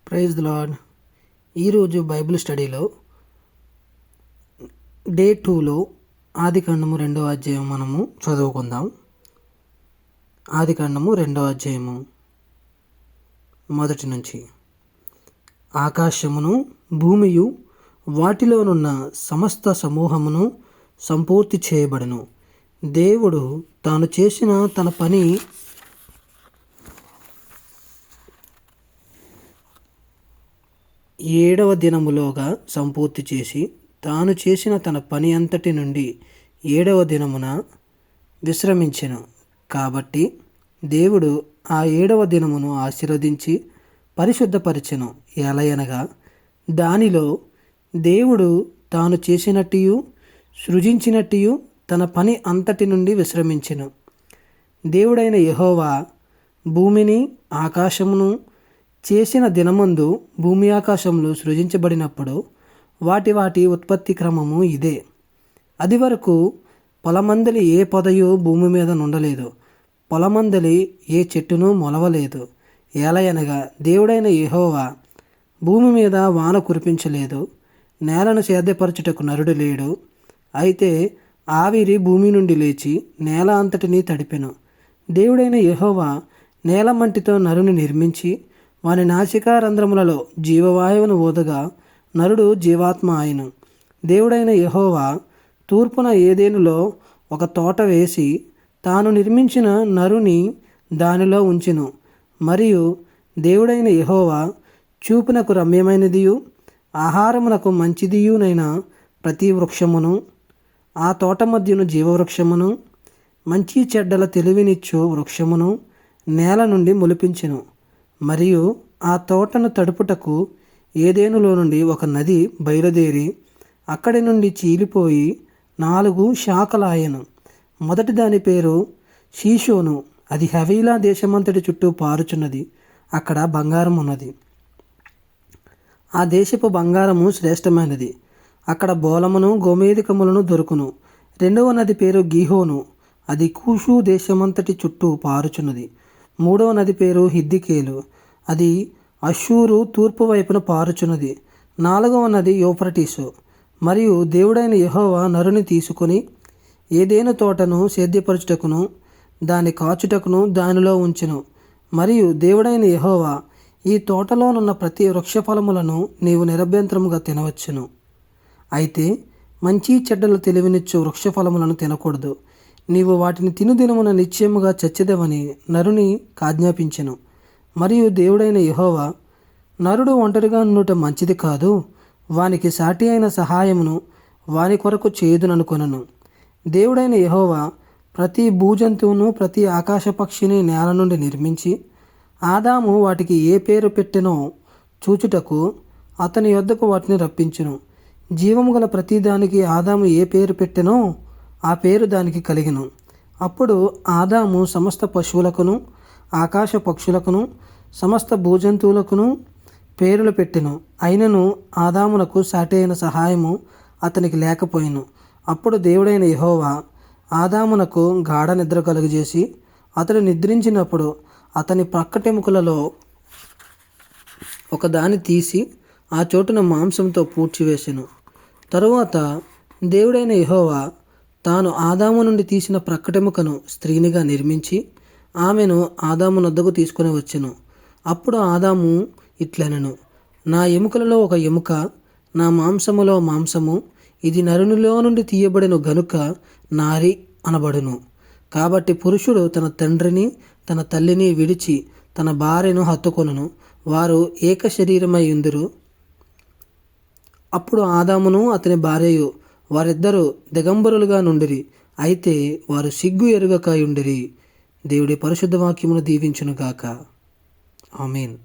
Praise the lord. ఈరోజు Bible స్టడీలో day 2లో ఆదికాండము 2వ అధ్యాయం మనము చదువుకుందాం. ఆదికాండము 2వ అధ్యాయము మొదటి నుంచి. ఆకాశమును భూమియు వాటిలోనున్న సమస్త సమూహమును సంపూర్తి చేయబడను. దేవుడు తాను చేసిన తన పని ఏడవ దినములోగా సంపూర్తి చేసి తాను చేసిన తన పని అంతటి నుండి ఏడవ దినమున విశ్రమించెను. కాబట్టి దేవుడు ఆ ఏడవ దినమును ఆశీర్వదించి పరిశుద్ధపరిచెను. ఎలయనగా దానిలో దేవుడు తాను చేసినట్టు సృజించినట్టు తన పని అంతటి నుండి విశ్రమించెను. దేవుడైన యెహోవా భూమిని ఆకాశమును చేసిన దినమందు భూమి ఆకాశములు సృజించబడినప్పుడు వాటి ఉత్పత్తి క్రమము ఇదే. అది వరకు పొలమందలి ఏ పొదయు భూమి మీద నుండలేదు, పొలమందలి ఏ చెట్టును మొలవలేదు. ఏలయనగా దేవుడైన యెహోవా భూమి మీద వాన కురిపించలేదు, నేలను సేద్యపరచుటకు నరుడు లేడు. అయితే ఆవిరి భూమి నుండి లేచి నేల అంతటినీ తడిపెను. దేవుడైన యెహోవా నేల మంటితో నరుని నిర్మించి వాని నాసికా రంధ్రములలో జీవవాయువును ఊదగా నరుడు జీవాత్మ ఆయను. దేవుడైన యెహోవా తూర్పున ఏదెనులో ఒక తోట వేసి తాను నిర్మించిన నరుని దానిలో ఉంచెను. మరియు దేవుడైన యెహోవా చూపునకు రమ్యమైనదియు ఆహారమునకు మంచిదియునైన ప్రతి వృక్షమును, ఆ తోట మధ్యను జీవవృక్షమును, మంచి చెడ్డల తెలివినిచ్చు వృక్షమును నేల నుండి మొలిపించెను. మరియు ఆ తోటను తడుపుటకు ఏదెనులో నుండి ఒక నది బయలుదేరి అక్కడి నుండి చీలిపోయి 4 శాఖలాయెను. మొదటి దాని పేరు షీషోను. అది హవీలా దేశమంతటి చుట్టూ పారుచున్నది. అక్కడ బంగారం ఉన్నది. ఆ దేశపు బంగారము శ్రేష్టమైనది. అక్కడ బోలమును గోమేధికములను దొరుకును. రెండవ నది పేరు గీహోను. అది కూషు దేశమంతటి చుట్టూ పారుచున్నది. మూడవ నది పేరు హిద్దికేలు. అది అషూరు తూర్పు వైపున పారుచున్నది. 4వ నది యూఫ్రటీసు. మరియు దేవుడైన యెహోవా నరుని తీసుకొని ఏదెను తోటను సేద్యపరచుటకును దాని కాచుటకును దానిలో ఉంచెను. మరియు దేవుడైన యెహోవా ఈ తోటలోనున్న ప్రతి వృక్షఫలములను నీవు నిరభ్యంతరముగా తినవచ్చును. అయితే మంచి చెడ్డలు తెలివినిచ్చు వృక్షఫలములను తినకూడదు. నీవు వాటిని తినుదినమున నిశ్చయముగా చచ్చెదవని నరుని ఆజ్ఞాపించెను. మరియు దేవుడైన యెహోవా నరుడు ఒంటరిగా నుండుట మంచిది కాదు, వానికి సాటి అయిన సహాయమును వాని కొరకు చేయుదుననుకొనెను. దేవుడైన యెహోవా ప్రతి భూజంతువును ప్రతి ఆకాశ పక్షిని నేల నుండి నిర్మించి ఆదాము వాటికి ఏ పేరు పెట్టెనో చూచుటకు అతని యొద్దకు వాటిని రప్పించును. జీవము గల ప్రతిదానికి ఆదాము ఏ పేరు పెట్టెనో ఆ పేరు దానికి కలిగెను. అప్పుడు ఆదాము సమస్త పశువులకును ఆకాశ పక్షులకును సమస్త భూజంతువులకును పేర్లు పెట్టెను. అయినను ఆదామునకు సాటి అయిన సహాయము అతనికి లేకపోయెను. అప్పుడు దేవుడైన యెహోవా ఆదామునకు గాఢ నిద్ర కలుగజేసి అతడు నిద్రించినప్పుడు అతని ప్రక్కటెముకలలో ఒకదాన్ని తీసి ఆ చోటున మాంసంతో పూడ్చివేసెను. తరువాత దేవుడైన యెహోవా తాను ఆదాము నుండి తీసిన ప్రక్కటెముకను స్త్రీనిగా నిర్మించి ఆమెను ఆదాము నొద్దకు తీసుకుని వచ్చెను. అప్పుడు ఆదాము ఇట్లనెను, నా ఎముకలలో ఒక ఎముక, నా మాంసములో మాంసము, ఇది నరునిలో నుండి తీయబడిన గనుక నారి అనబడును. కాబట్టి పురుషుడు తన తండ్రిని తన తల్లిని విడిచి తన భార్యను హత్తుకొనును, వారు ఏక శరీరమై ఉందురు. అప్పుడు ఆదామును అతని భార్యయు వారిద్దరూ దిగంబరులుగా నుండిరి. అయితే వారు సిగ్గు ఎరుగక ఉండిరి. దేవుడి పరిశుద్ధ వాక్యమును దీవించునుగాక. ఆమేన్.